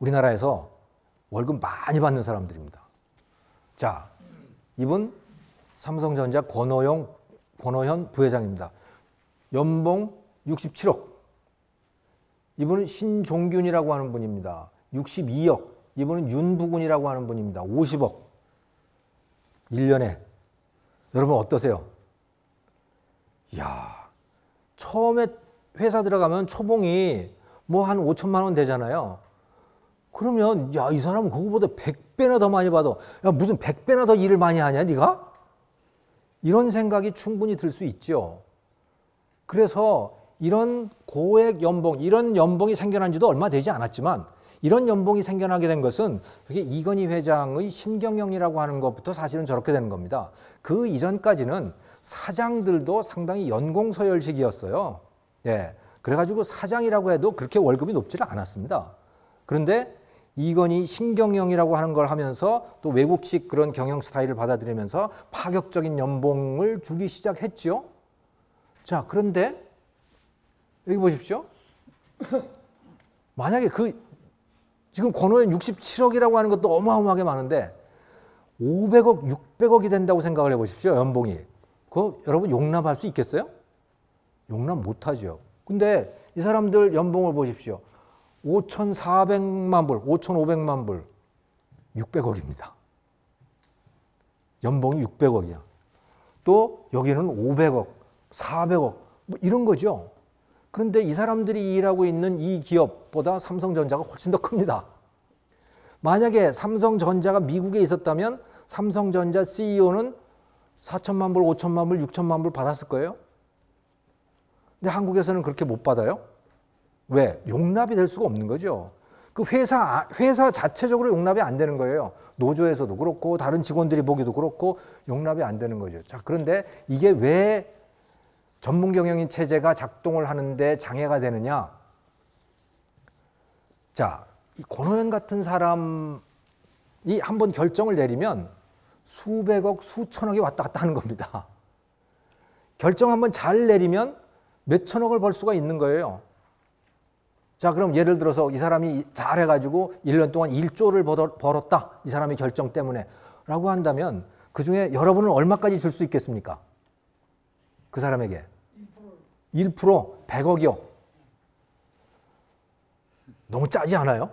우리나라에서 월급 많이 받는 사람들입니다. 자, 이분 삼성전자 권오현 부회장입니다. 연봉 67억. 이분은 신종균이라고 하는 분입니다. 62억. 이분은 윤부군이라고 하는 분입니다. 50억. 1년에. 여러분 어떠세요? 이야, 처음에 회사 들어가면 초봉이 뭐 한 5천만 원 되잖아요. 그러면 야, 이 사람은 그거보다 100배나 더 많이 받아. 야, 무슨 100배나 더 일을 많이 하냐, 네가? 이런 생각이 충분히 들 수 있죠. 그래서 이런 고액 연봉, 이런 연봉이 생겨난 지도 얼마 되지 않았지만 이런 연봉이 생겨나게 된 것은 그게 이건희 회장의 신경영이라고 하는 것부터 사실은 저렇게 되는 겁니다. 그 이전까지는 사장들도 상당히 연공서열식이었어요. 예. 그래가지고 사장이라고 해도 그렇게 월급이 높지를 않았습니다. 그런데 이건희 신경영이라고 하는 걸 하면서 또 외국식 그런 경영 스타일을 받아들이면서 파격적인 연봉을 주기 시작했죠. 자, 그런데 여기 보십시오. 만약에 지금 권오현 67억이라고 하는 것도 어마어마하게 많은데 500억, 600억이 된다고 생각을 해보십시오. 연봉이. 그거 여러분 용납할 수 있겠어요? 용납 못하죠. 근데 이 사람들 연봉을 보십시오. 5,400만 불, 5,500만 불, 600억입니다. 연봉이 600억이야. 또 여기는 500억, 400억 뭐 이런 거죠. 그런데 이 사람들이 일하고 있는 이 기업보다 삼성전자가 훨씬 더 큽니다. 만약에 삼성전자가 미국에 있었다면 삼성전자 CEO는 4천만 불, 5천만 불, 6천만 불 받았을 거예요. 근데 한국에서는 그렇게 못 받아요. 왜? 용납이 될 수가 없는 거죠. 그 회사 자체적으로 용납이 안 되는 거예요. 노조에서도 그렇고 다른 직원들이 보기도 그렇고 용납이 안 되는 거죠. 자, 그런데 이게 왜 전문 경영인 체제가 작동을 하는데 장애가 되느냐? 자, 이 권오현 같은 사람이 한번 결정을 내리면 수백억, 수천억이 왔다 갔다 하는 겁니다. 결정 한번 잘 내리면 몇천억을 벌 수가 있는 거예요. 자, 그럼 예를 들어서 이 사람이 잘해가지고 1년 동안 1조를 벌었다. 이 사람의 결정 때문에. 라고 한다면 그 중에 여러분은 얼마까지 줄 수 있겠습니까? 그 사람에게. 1%, 100억이요. 너무 짜지 않아요?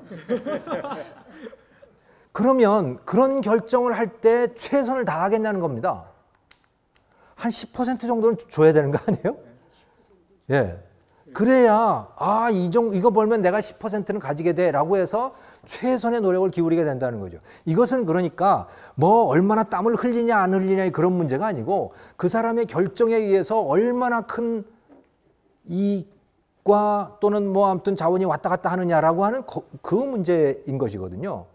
그러면 그런 결정을 할 때 최선을 다하겠냐는 겁니다. 한 10% 정도는 줘야 되는 거 아니에요? 예. 그래야 이거 벌면 내가 10%는 가지게 돼라고 해서 최선의 노력을 기울이게 된다는 거죠. 이것은 그러니까 뭐 얼마나 땀을 흘리냐 안 흘리냐의 그런 문제가 아니고 그 사람의 결정에 의해서 얼마나 큰 이익과 또는 뭐 아무튼 자원이 왔다 갔다 하느냐라고 하는 그 문제인 것이거든요.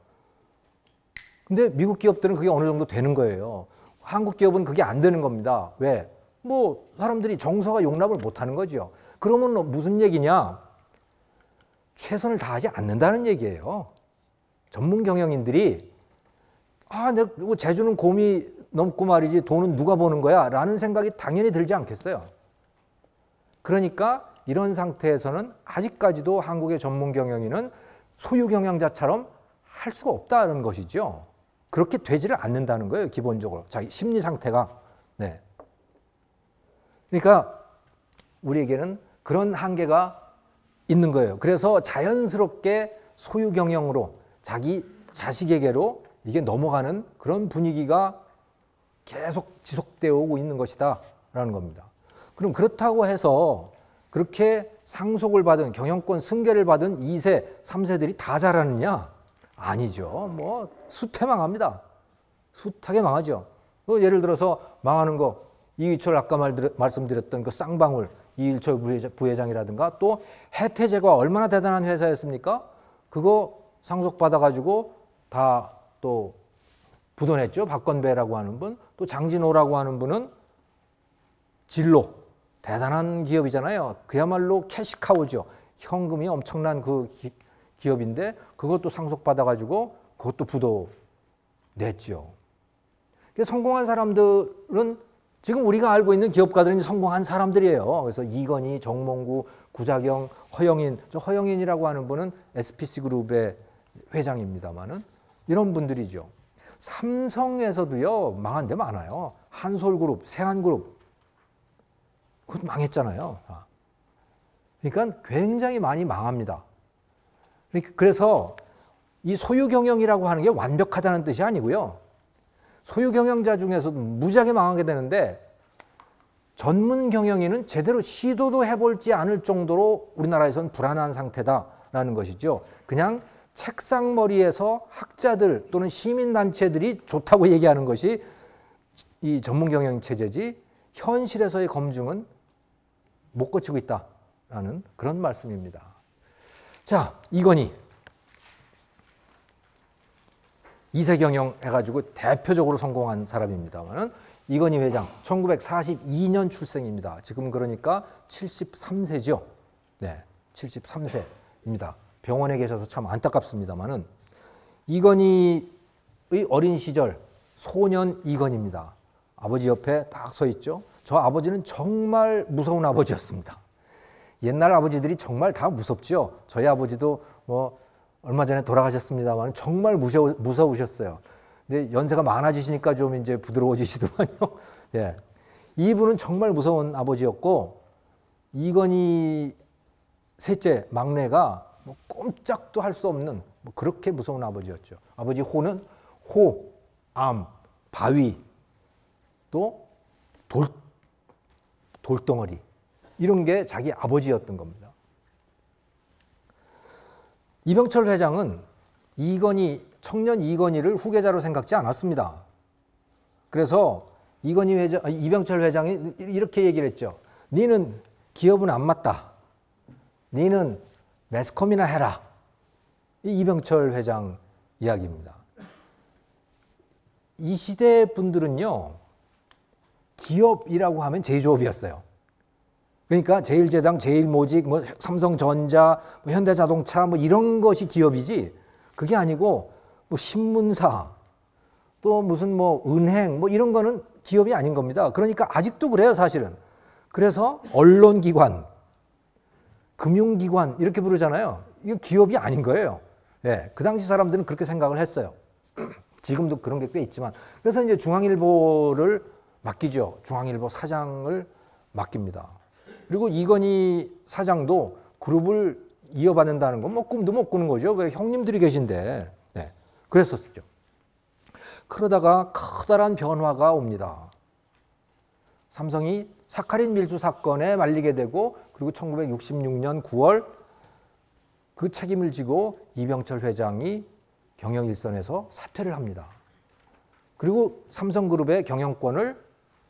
근데 미국 기업들은 그게 어느 정도 되는 거예요. 한국 기업은 그게 안 되는 겁니다. 왜? 뭐 사람들이 정서가 용납을 못 하는 거죠. 그러면 무슨 얘기냐? 최선을 다하지 않는다는 얘기예요. 전문 경영인들이 내가 제주는 곰이 넘고 말이지 돈은 누가 버는 거야? 라는 생각이 당연히 들지 않겠어요. 그러니까 이런 상태에서는 아직까지도 한국의 전문 경영인은 소유 경영자처럼 할 수가 없다는 것이죠. 그렇게 되지를 않는다는 거예요. 기본적으로. 자기 심리 상태가. 네. 그러니까 우리에게는 그런 한계가 있는 거예요. 그래서 자연스럽게 소유 경영으로 자기 자식에게로 이게 넘어가는 그런 분위기가 계속 지속되어 오고 있는 것이다 라는 겁니다. 그럼 그렇다고 해서 그렇게 상속을 받은 경영권 승계를 받은 2세, 3세들이 다 잘하느냐? 아니죠. 뭐 숱하게 숱하게 망하죠. 예를 들어서 망하는 거 이의철 아까 말씀드렸던 그 쌍방울 이일철 부회장이라든가 또 해태제과 얼마나 대단한 회사였습니까? 그거 상속받아가지고 다 또 부도냈죠. 박건배라고 하는 분. 또 장진호라고 하는 분은 진로. 대단한 기업이잖아요. 그야말로 캐시카우죠. 현금이 엄청난 그 기업인데 그것도 상속받아가지고 그것도 부도 냈죠. 성공한 사람들은 지금 우리가 알고 있는 기업가들은 성공한 사람들이에요. 그래서 이건희, 정몽구, 구자경, 허영인. 저 허영인이라고 하는 분은 SPC 그룹의 회장입니다만은 이런 분들이죠. 삼성에서도요 망한 데 많아요. 한솔그룹, 세한그룹 그것도 망했잖아요. 그러니까 굉장히 많이 망합니다. 그래서 이 소유경영이라고 하는 게 완벽하다는 뜻이 아니고요. 소유경영자 중에서도 무지하게 망하게 되는데 전문 경영인은 제대로 시도도 해볼지 않을 정도로 우리나라에서는 불안한 상태다라는 것이죠. 그냥 책상머리에서 학자들 또는 시민단체들이 좋다고 얘기하는 것이 이 전문 경영 체제지 현실에서의 검증은 못 거치고 있다라는 그런 말씀입니다. 자, 이건희. 이세경영 해가지고 대표적으로 성공한 사람입니다만은 이건희 회장 1942년 출생입니다. 지금 그러니까 73세죠. 네, 73세입니다. 병원에 계셔서 참 안타깝습니다만은 이건희의 어린 시절 소년 이건희입니다. 아버지 옆에 딱 서 있죠. 저 아버지는 정말 무서운 아버지였습니다. 옛날 아버지들이 정말 다 무섭죠. 저희 아버지도 뭐 얼마 전에 돌아가셨습니다만 정말 무서우셨어요. 근데 연세가 많아지시니까 좀 이제 부드러워지시더만요. 예. 이분은 정말 무서운 아버지였고 이건희 셋째 막내가 뭐 꼼짝도 할 수 없는 뭐 그렇게 무서운 아버지였죠. 아버지 호는 호, 암, 바위, 또 돌덩어리 이런 게 자기 아버지였던 겁니다. 이병철 회장은 청년 이건희를 후계자로 생각지 않았습니다. 그래서 이병철 회장이 이렇게 얘기를 했죠. 너는 기업은 안 맞다. 너는 매스컴이나 해라. 이 이병철 회장 이야기입니다. 이 시대 분들은요. 기업이라고 하면 제조업이었어요. 그러니까 제일제당, 제일모직, 뭐 삼성전자, 뭐 현대자동차 뭐 이런 것이 기업이지 그게 아니고 뭐 신문사 또 무슨 뭐 은행 뭐 이런 거는 기업이 아닌 겁니다. 그러니까 아직도 그래요, 사실은. 그래서 언론기관, 금융기관 이렇게 부르잖아요. 이거 기업이 아닌 거예요. 네, 그 당시 사람들은 그렇게 생각을 했어요. 지금도 그런 게 꽤 있지만. 그래서 이제 중앙일보를 맡기죠. 중앙일보 사장을 맡깁니다. 그리고 이건희 사장도 그룹을 이어받는다는 건 뭐 꿈도 못 꾸는 거죠. 왜 형님들이 계신데. 네, 그랬었죠. 그러다가 커다란 변화가 옵니다. 삼성이 사카린 밀수 사건에 말리게 되고 그리고 1966년 9월 그 책임을 지고 이병철 회장이 경영 일선에서 사퇴를 합니다. 그리고 삼성그룹의 경영권을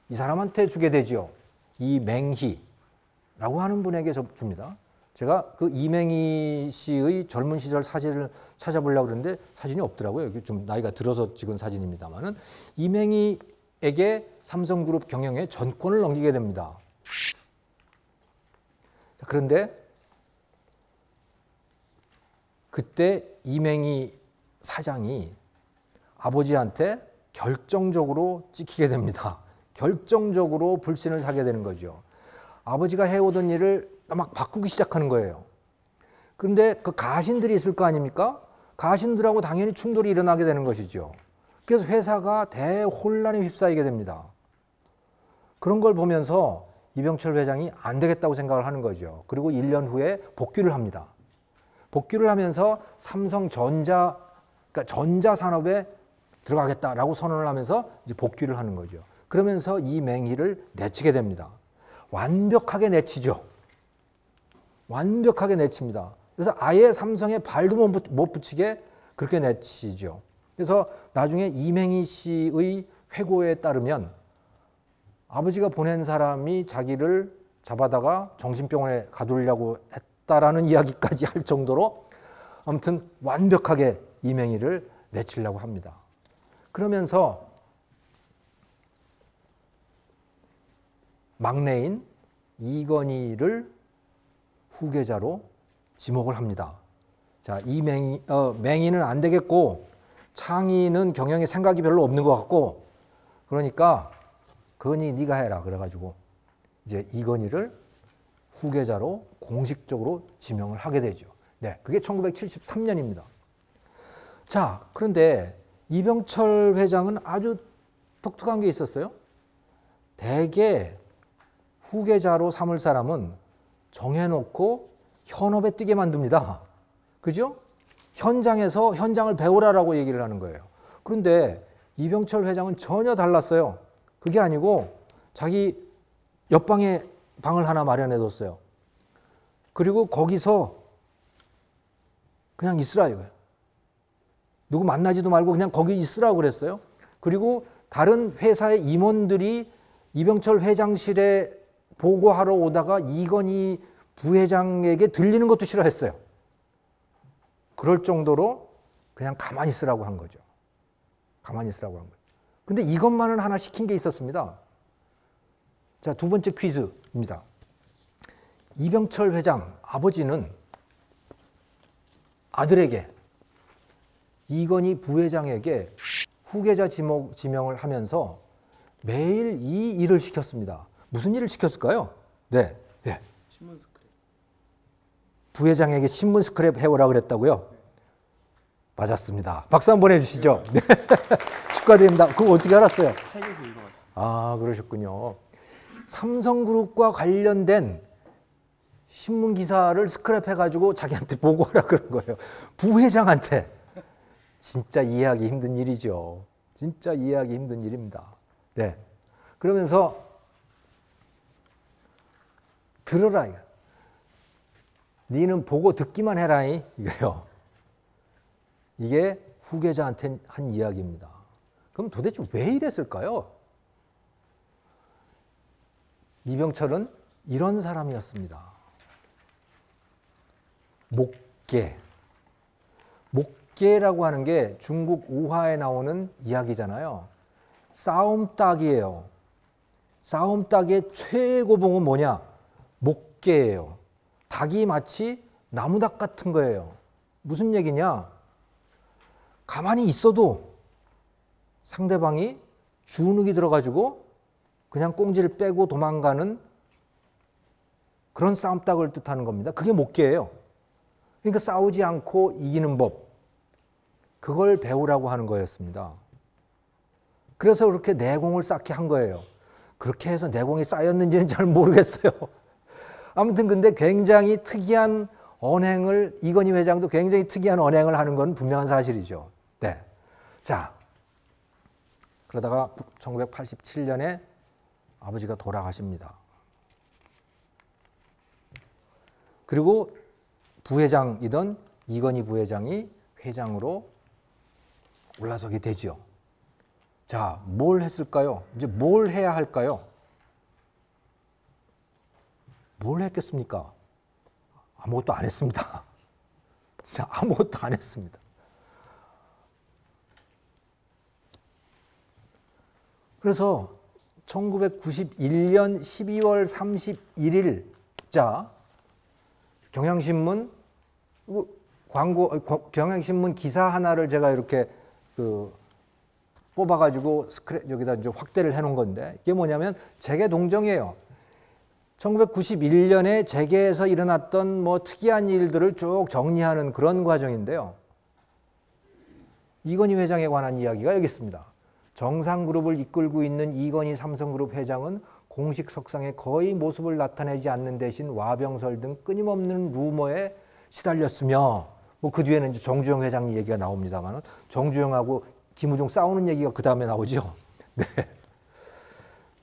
이 사람한테 주게 되죠. 이맹희라고 하는 분에게 줍니다. 제가 그 이맹희 씨의 젊은 시절 사진을 찾아보려고 그러는데 사진이 없더라고요. 이게 좀 나이가 들어서 찍은 사진입니다만은 이맹희에게 삼성그룹 경영의 전권을 넘기게 됩니다. 그런데 그때 이맹희 사장이 아버지한테 결정적으로 찍히게 됩니다. 결정적으로 불신을 사게 되는 거죠. 아버지가 해오던 일을 막 바꾸기 시작하는 거예요. 그런데 그 가신들이 있을 거 아닙니까? 가신들하고 당연히 충돌이 일어나게 되는 것이죠. 그래서 회사가 대혼란에 휩싸이게 됩니다. 그런 걸 보면서 이병철 회장이 안 되겠다고 생각을 하는 거죠. 그리고 1년 후에 복귀를 합니다. 복귀를 하면서 삼성전자, 그러니까 전자산업에 들어가겠다라고 선언을 하면서 이제 복귀를 하는 거죠. 그러면서 이맹희를 내치게 됩니다. 완벽하게 내치죠. 완벽하게 내칩니다. 그래서 아예 삼성에 발도 못 붙이게 그렇게 내치죠. 그래서 나중에 이맹희 씨의 회고에 따르면 아버지가 보낸 사람이 자기를 잡아다가 정신병원에 가두려고 했다라는 이야기까지 할 정도로 아무튼 완벽하게 이맹희를 내치려고 합니다. 그러면서 막내인 이건희를 후계자로 지목을 합니다. 자, 맹희는 안 되겠고 창희는 경영에 생각이 별로 없는 것 같고 그러니까 건희 네가 해라 그래가지고 이제 이건희를 후계자로 공식적으로 지명을 하게 되죠. 네, 그게 1973년입니다. 자, 그런데 이병철 회장은 아주 독특한 게 있었어요. 대개 후계자로 삼을 사람은 정해놓고 현업에 뛰게 만듭니다. 그죠? 현장에서 현장을 배우라라고 얘기를 하는 거예요. 그런데 이병철 회장은 전혀 달랐어요. 그게 아니고 자기 옆방에 방을 하나 마련해 뒀어요. 그리고 거기서 그냥 있으라 이거예요. 누구 만나지도 말고 그냥 거기 있으라고 그랬어요. 그리고 다른 회사의 임원들이 이병철 회장실에 보고하러 오다가 이건희 부회장에게 들리는 것도 싫어했어요. 그럴 정도로 그냥 가만히 있으라고 한 거죠. 가만히 있으라고 한 거예요. 근데 이것만은 하나 시킨 게 있었습니다. 자, 두 번째 퀴즈입니다. 이병철 회장 아버지는 아들에게 이건희 부회장에게 후계자 지명을 하면서 매일 이 일을 시켰습니다. 무슨 일을 시켰을까요? 네. 네. 신문 스크랩. 부회장에게 신문 스크랩 해오라 그랬다고요? 맞았습니다. 박수 한번 해주시죠. 네. 축하드립니다. 그거 어떻게 알았어요? 책에서 읽어봤어요. 아, 그러셨군요. 삼성그룹과 관련된 신문 기사를 스크랩 해가지고 자기한테 보고하라 그런 거예요. 부회장한테. 진짜 이해하기 힘든 일이죠. 진짜 이해하기 힘든 일입니다. 네. 그러면서 들어라. 니는 보고 듣기만 해라. 이거요. 이게 후계자한테 한 이야기입니다. 그럼 도대체 왜 이랬을까요? 이병철은 이런 사람이었습니다. 목계. 목계라고 하는 게 중국 우화에 나오는 이야기잖아요. 싸움닭이에요. 싸움닭의 최고봉은 뭐냐? 목계예요. 닭이 마치 나무닭 같은 거예요. 무슨 얘기냐? 가만히 있어도 상대방이 주눅이 들어가지고 그냥 꽁지를 빼고 도망가는 그런 싸움닭을 뜻하는 겁니다. 그게 목계예요. 그러니까 싸우지 않고 이기는 법. 그걸 배우라고 하는 거였습니다. 그래서 그렇게 내공을 쌓게 한 거예요. 그렇게 해서 내공이 쌓였는지는 잘 모르겠어요. 아무튼 근데 굉장히 특이한 언행을, 이건희 회장도 굉장히 특이한 언행을 하는 건 분명한 사실이죠. 네. 자, 그러다가 1987년에 아버지가 돌아가십니다. 그리고 부회장이던 이건희 부회장이 회장으로 올라서게 되죠. 자, 뭘 했을까요? 이제 뭘 해야 할까요? 뭘 했겠습니까? 아무것도 안 했습니다. 진짜 아무것도 안 했습니다. 그래서 1991년 12월 31일자 경향신문 경향신문 기사 하나를 제가 이렇게 뽑아가지고 여기다 이제 확대를 해놓은 건데, 이게 뭐냐면 재계 동정이에요. 1991년에 재계에서 일어났던 뭐 특이한 일들을 쭉 정리하는 그런 과정인데요. 이건희 회장에 관한 이야기가 여기 있습니다. 정상그룹을 이끌고 있는 이건희 삼성그룹 회장은 공식 석상에 거의 모습을 나타내지 않는 대신 와병설 등 끊임없는 루머에 시달렸으며, 뭐 그 뒤에는 이제 정주영 회장 얘기가 나옵니다만 정주영하고 김우중 싸우는 얘기가 그 다음에 나오죠. 네.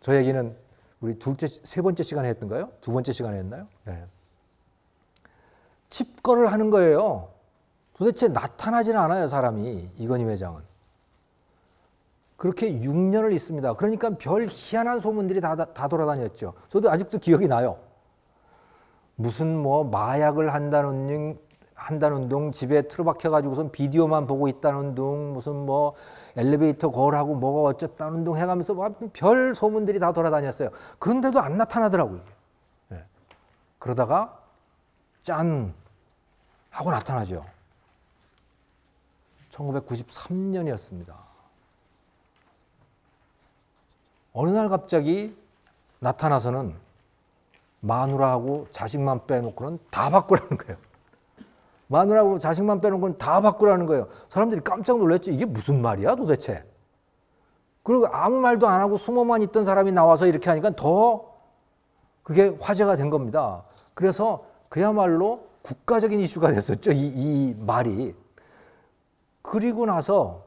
저 얘기는 우리 세 번째 시간에 했던가요? 두 번째 시간에 했나요? 네. 칩거를 하는 거예요. 도대체 나타나지는 않아요, 사람이. 이건희 회장은. 그렇게 6년을 있습니다. 그러니까 별 희한한 소문들이 다 돌아다녔죠. 저도 아직도 기억이 나요. 무슨 뭐 마약을 한다는 둥, 집에 틀어박혀가지고선 비디오만 보고 있다는 둥, 무슨 뭐 엘리베이터 거울하고 뭐가 어쨌다는 둥 해가면서 별 소문들이 다 돌아다녔어요. 그런데도 안 나타나더라고요. 네. 그러다가 짠 하고 나타나죠. 1993년이었습니다. 어느 날 갑자기 나타나서는 마누라하고 자식만 빼놓고는 다 바꾸라는 거예요. 마누라하고 자식만 빼놓은 건 다 바꾸라는 거예요. 사람들이 깜짝 놀랐죠. 이게 무슨 말이야 도대체. 그리고 아무 말도 안 하고 숨어만 있던 사람이 나와서 이렇게 하니까 더 그게 화제가 된 겁니다. 그래서 그야말로 국가적인 이슈가 됐었죠. 이 말이. 그리고 나서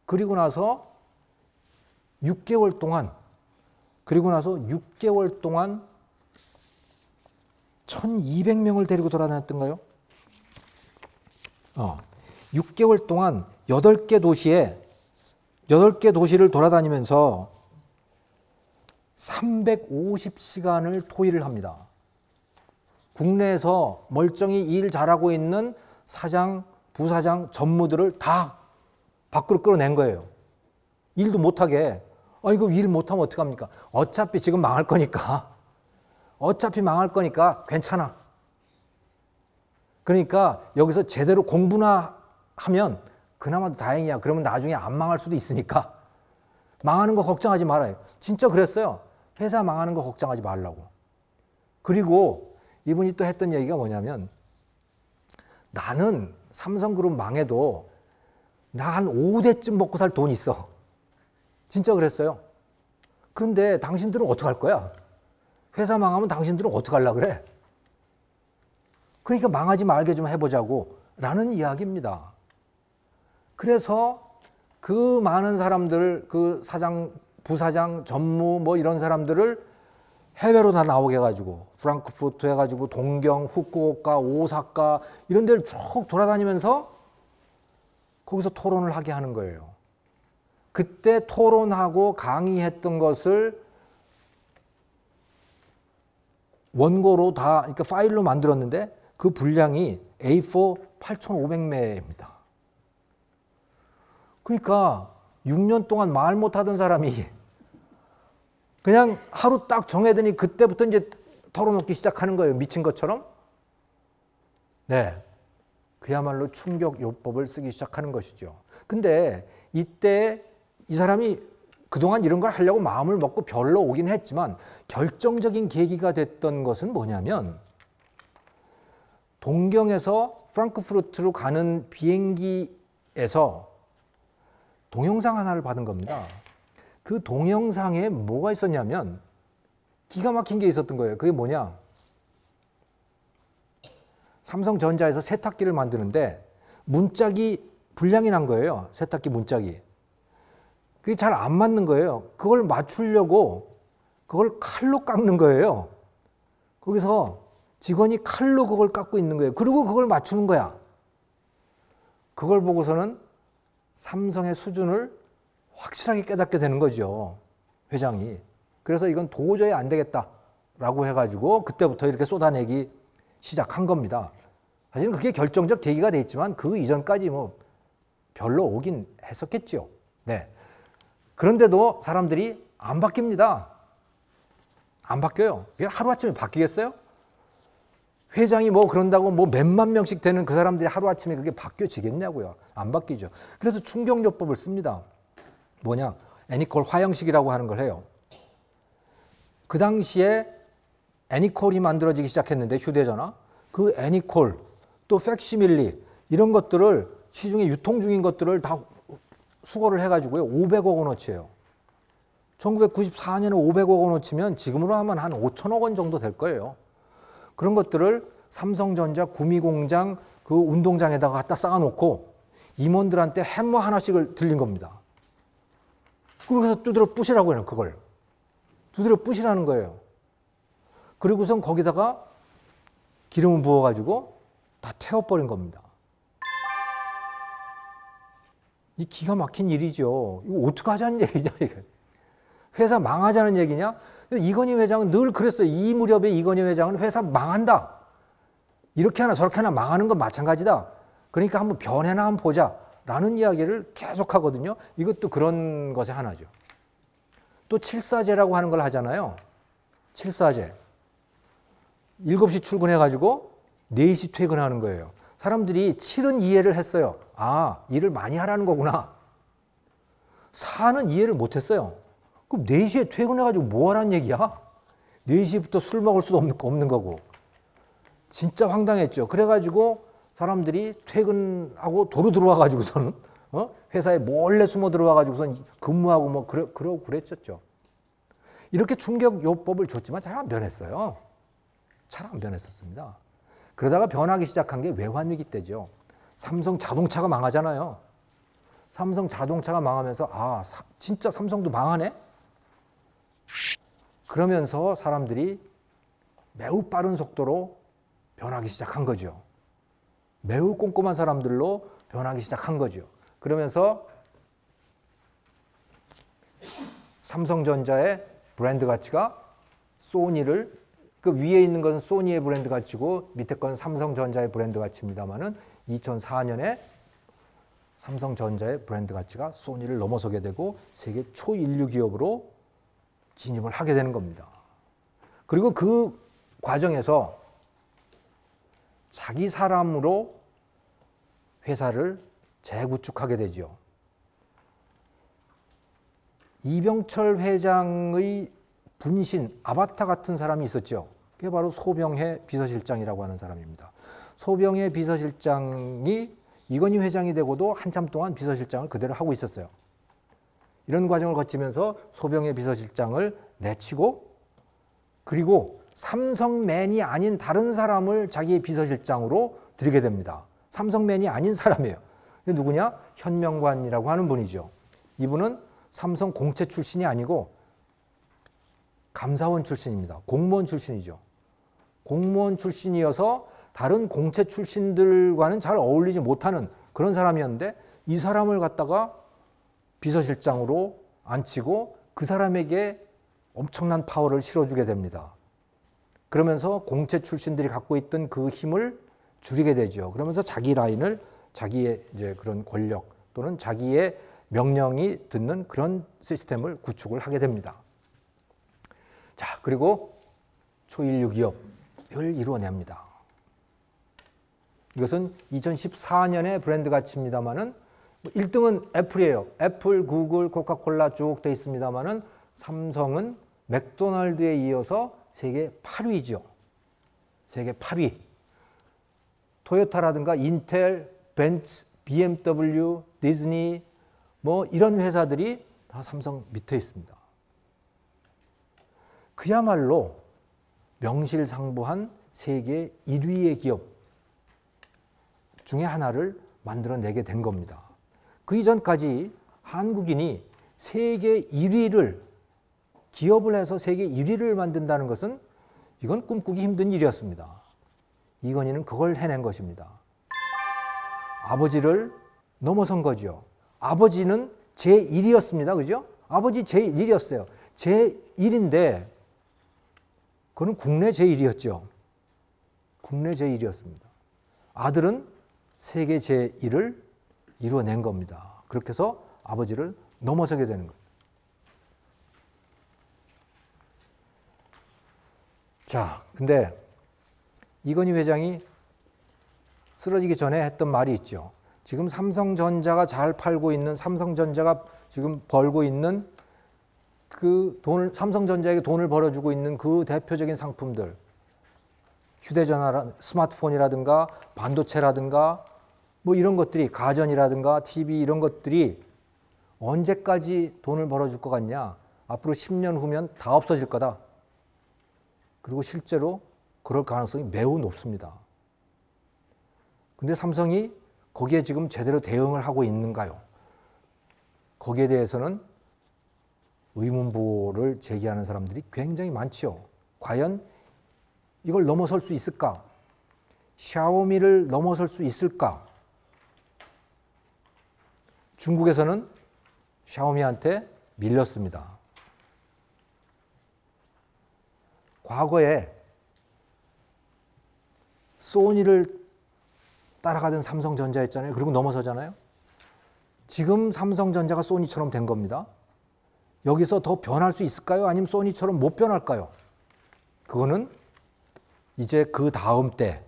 6개월 동안 1200명을 데리고 돌아다녔던가요? 6개월 동안 8개 도시를 돌아다니면서 350시간을 토의를 합니다. 국내에서 멀쩡히 일 잘하고 있는 사장, 부사장, 전무들을 다 밖으로 끌어낸 거예요. 일도 못하게. 이거 일 못하면 어떡합니까? 어차피 지금 망할 거니까. 괜찮아. 그러니까 여기서 제대로 공부나 하면 그나마도 다행이야. 그러면 나중에 안 망할 수도 있으니까. 망하는 거 걱정하지 말아요. 진짜 그랬어요. 회사 망하는 거 걱정하지 말라고. 그리고 이분이 또 했던 얘기가 뭐냐면 나는 삼성그룹 망해도 나 한 5대쯤 먹고 살 돈 있어. 진짜 그랬어요. 그런데 당신들은 어떡할 거야? 회사 망하면 당신들은 어떡하려고 그래? 그러니까 망하지 말게 좀 해보자고 라는 이야기입니다. 그래서 그 많은 사람들, 그 사장, 부사장, 전무 뭐 이런 사람들을 해외로 다 나오게 해가지고 프랑크푸르트 해가지고 동경, 후쿠오카, 오사카 이런 데를 쭉 돌아다니면서 거기서 토론을 하게 하는 거예요. 그때 토론하고 강의했던 것을 원고로 다 그러니까 파일로 만들었는데 그 분량이 A4 8,500매입니다. 그러니까 6년 동안 말 못하던 사람이 그냥 하루 딱 정해더니 그때부터 이제 털어놓기 시작하는 거예요. 미친 것처럼. 네. 그야말로 충격요법을 쓰기 시작하는 것이죠. 근데 이때 이 사람이 그동안 이런 걸 하려고 마음을 먹고 별로 오긴 했지만 결정적인 계기가 됐던 것은 뭐냐면 동경에서 프랑크푸르트로 가는 비행기에서 동영상 하나를 받은 겁니다. 그 동영상에 뭐가 있었냐면 기가 막힌 게 있었던 거예요. 그게 뭐냐? 삼성전자에서 세탁기를 만드는데 문짝이 불량이 난 거예요. 세탁기 문짝이. 그게 잘 안 맞는 거예요. 그걸 맞추려고 그걸 칼로 깎는 거예요. 거기서 직원이 칼로 그걸 깎고 있는 거예요. 그리고 그걸 맞추는 거야. 그걸 보고서는 삼성의 수준을 확실하게 깨닫게 되는 거죠. 회장이. 그래서 이건 도저히 안 되겠다라고 해가지고 그때부터 이렇게 쏟아내기 시작한 겁니다. 사실은 그게 결정적 계기가 돼 있지만 그 이전까지 뭐 별로 오긴 했었겠죠. 네. 그런데도 사람들이 안 바뀝니다. 안 바뀌어요. 그게 하루아침에 바뀌겠어요? 회장이 뭐 그런다고 뭐 몇만 명씩 되는 그 사람들이 하루아침에 그게 바뀌어지겠냐고요. 안 바뀌죠. 그래서 충격요법을 씁니다. 뭐냐? 애니콜 화형식이라고 하는 걸 해요. 그 당시에 애니콜이 만들어지기 시작했는데 휴대전화. 그 애니콜 또 팩시밀리 이런 것들을 시중에 유통 중인 것들을 다 수거를 해가지고요. 500억 원어치예요. 1994년에 500억 원어치면 지금으로 하면 한 5천억 원 정도 될 거예요. 그런 것들을 삼성전자 구미공장 그 운동장에다가 갖다 쌓아놓고 임원들한테 햄머 하나씩을 들린 겁니다. 그래서 두드려 부시라고 해요. 그걸. 두드려 부시라는 거예요. 그리고선 거기다가 기름을 부어가지고 다 태워버린 겁니다. 이 기가 막힌 일이죠. 이거 어떡하자는 얘기냐, 이게. 회사 망하자는 얘기냐? 이건희 회장은 늘 그랬어요. 이 무렵에 이건희 회장은 회사 망한다. 이렇게 하나 저렇게 하나 망하는 건 마찬가지다. 그러니까 한번 변해나 한번 보자. 라는 이야기를 계속 하거든요. 이것도 그런 것의 하나죠. 또 칠사제라고 하는 걸 하잖아요. 칠사제. 7시 출근해가지고 4시 퇴근하는 거예요. 사람들이 7은 이해를 했어요. 아, 일을 많이 하라는 거구나. 4는 이해를 못했어요. 그럼 4시에 퇴근해가지고 뭐 하라는 얘기야? 4시부터 술 먹을 수도 없는 거고. 진짜 황당했죠. 그래가지고 사람들이 퇴근하고 도로 들어와 가지고서는 회사에 몰래 숨어 들어와 가지고선 근무하고 뭐 그러고 그랬었죠. 이렇게 충격요법을 줬지만 잘 안 변했어요. 잘 안 변했었습니다. 그러다가 변하기 시작한 게 외환위기 때죠. 삼성 자동차가 망하잖아요. 삼성 자동차가 망하면서 진짜 삼성도 망하네? 그러면서 사람들이 매우 빠른 속도로 변하기 시작한 거죠. 매우 꼼꼼한 사람들로 변하기 시작한 거죠. 그러면서 삼성전자의 브랜드 가치가 소니를, 그 위에 있는 것은 소니의 브랜드 가치고 밑에 건 삼성전자의 브랜드 가치입니다만은 2004년에 삼성전자의 브랜드 가치가 소니를 넘어서게 되고 세계 초인류 기업으로 진입을 하게 되는 겁니다. 그리고 그 과정에서 자기 사람으로 회사를 재구축하게 되죠. 이병철 회장의 분신, 아바타 같은 사람이 있었죠. 그게 바로 소병해 비서실장이라고 하는 사람입니다. 소병해 비서실장이 이건희 회장이 되고도 한참 동안 비서실장을 그대로 하고 있었어요. 이런 과정을 거치면서 소병해 비서실장을 내치고 그리고 삼성맨이 아닌 다른 사람을 자기의 비서실장으로 들이게 됩니다. 삼성맨이 아닌 사람이에요. 누구냐? 현명관이라고 하는 분이죠. 이분은 삼성 공채 출신이 아니고 감사원 출신입니다. 공무원 출신이죠. 공무원 출신이어서 다른 공채 출신들과는 잘 어울리지 못하는 그런 사람이었는데 이 사람을 갖다가 비서실장으로 앉히고 그 사람에게 엄청난 파워를 실어주게 됩니다. 그러면서 공채 출신들이 갖고 있던 그 힘을 줄이게 되죠. 그러면서 자기 라인을 자기의 이제 그런 권력 또는 자기의 명령이 듣는 그런 시스템을 구축을 하게 됩니다. 자, 그리고 초인류 기업을 이루어냅니다. 이것은 2014년의 브랜드 가치입니다만은 1등은 애플이에요. 애플, 구글, 코카콜라 쭉 돼 있습니다만은 삼성은 맥도날드에 이어서 세계 8위죠. 세계 8위. 토요타라든가 인텔, 벤츠, BMW, 디즈니 뭐 이런 회사들이 다 삼성 밑에 있습니다. 그야말로 명실상부한 세계 1위의 기업 중에 하나를 만들어내게 된 겁니다. 그 이전까지 한국인이 세계 1위를 기업을 해서 세계 1위를 만든다는 것은 이건 꿈꾸기 힘든 일이었습니다. 이건희는 그걸 해낸 것입니다. 아버지를 넘어선 거죠. 아버지는 제1이었습니다. 그죠? 아버지 제1이었어요. 제1인데 그거는 국내 제1이었죠. 국내 제1이었습니다. 아들은 세계 제1을 이루어낸 겁니다. 그렇게 해서 아버지를 넘어서게 되는 거예요. 자, 근데 이건희 회장이 쓰러지기 전에 했던 말이 있죠. 지금 삼성전자가 잘 팔고 있는, 삼성전자가 지금 벌고 있는 그 돈을, 삼성전자에게 돈을 벌어주고 있는 그 대표적인 상품들, 휴대전화, 스마트폰이라든가 반도체라든가 뭐 이런 것들이, 가전이라든가 TV 이런 것들이 언제까지 돈을 벌어줄 것 같냐? 앞으로 10년 후면 다 없어질 거다. 그리고 실제로 그럴 가능성이 매우 높습니다. 근데 삼성이 거기에 지금 제대로 대응을 하고 있는가요? 거기에 대해서는 의문부호를 제기하는 사람들이 굉장히 많지요. 과연 이걸 넘어설 수 있을까? 샤오미를 넘어설 수 있을까? 중국에서는 샤오미한테 밀렸습니다. 과거에 소니를 따라가던 삼성전자였잖아요. 그리고 넘어서잖아요. 지금 삼성전자가 소니처럼 된 겁니다. 여기서 더 변할 수 있을까요? 아니면 소니처럼 못 변할까요? 그거는 이제 그 다음 때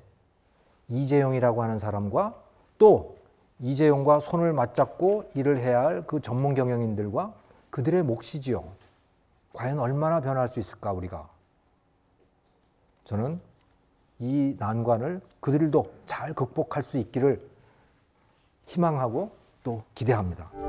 이재용이라고 하는 사람과 또 이재용과 손을 맞잡고 일을 해야 할 그 전문 경영인들과 그들의 몫이지요. 과연 얼마나 변할 수 있을까 우리가? 저는 이 난관을 그들도 잘 극복할 수 있기를 희망하고 또 기대합니다.